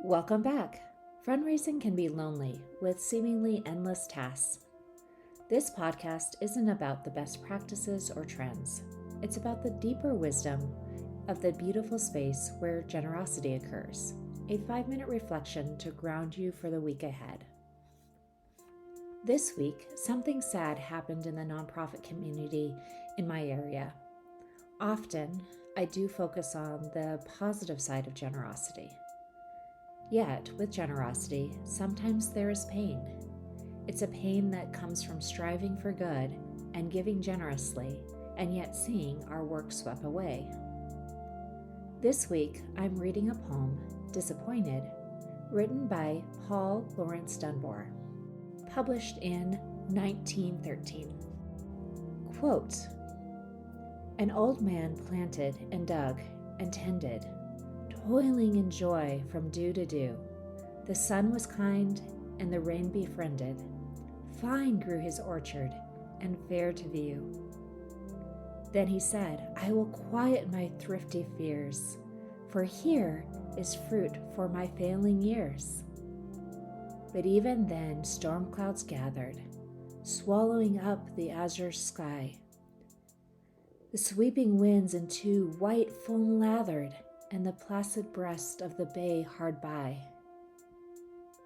Welcome back. Fundraising can be lonely with seemingly endless tasks. This podcast isn't about the best practices or trends. It's about the deeper wisdom of the beautiful space where generosity occurs. A 5-minute reflection to ground you for the week ahead. This week, something sad happened in the nonprofit community in my area. Often, I do focus on the positive side of generosity. Yet, with generosity, sometimes there is pain. It's a pain that comes from striving for good and giving generously, and yet seeing our work swept away. This week, I'm reading a poem, Disappointed, written by Paul Laurence Dunbar, published in 1913. Quote, "An old man planted and dug and tended, toiling in joy from dew to dew. The sun was kind and the rain befriended. Fine grew his orchard and fair to view. Then he said, I will quiet my thrifty fears, for here is fruit for my failing years. But even then storm clouds gathered, swallowing up the azure sky. The sweeping winds into white foam lathered, and the placid breast of the bay hard by.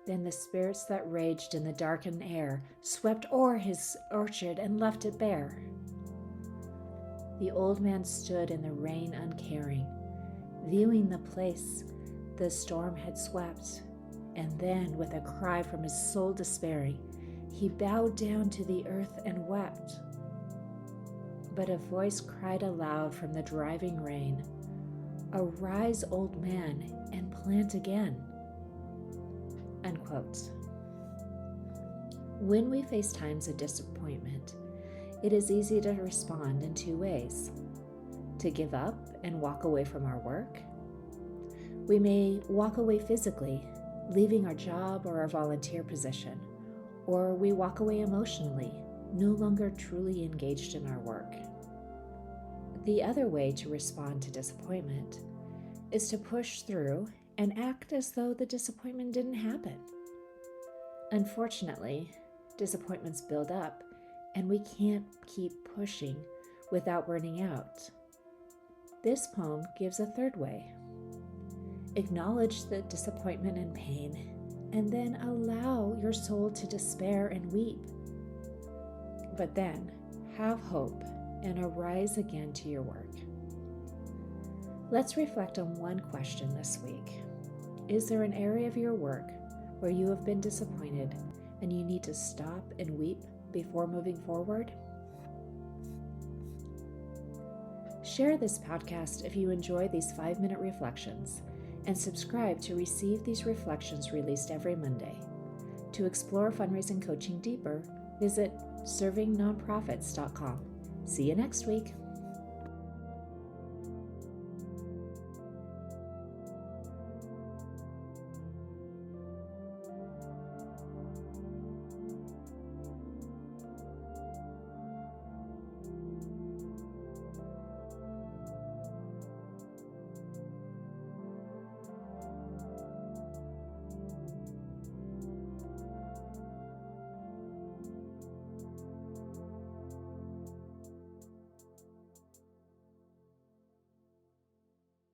Then the spirits that raged in the darkened air swept o'er his orchard and left it bare. The old man stood in the rain uncaring, viewing the place the storm had swept, and then with a cry from his soul despairing, he bowed down to the earth and wept. But a voice cried aloud from the driving rain, Arise, old man, and plant again." Unquote. When we face times of disappointment, it is easy to respond in two ways: to give up and walk away from our work. We may walk away physically, leaving our job or our volunteer position, or we walk away emotionally, no longer truly engaged in our work. The other way to respond to disappointment is to push through and act as though the disappointment didn't happen. Unfortunately, disappointments build up, and we can't keep pushing without burning out. This poem gives a third way. Acknowledge the disappointment and pain, and then allow your soul to despair and weep. But then, have hope and arise again to your work. Let's reflect on one question this week. Is there an area of your work where you have been disappointed and you need to stop and weep before moving forward? Share this podcast if you enjoy these 5-minute reflections, and subscribe to receive these reflections released every Monday. To explore fundraising coaching deeper, visit servingnonprofits.com. See you next week.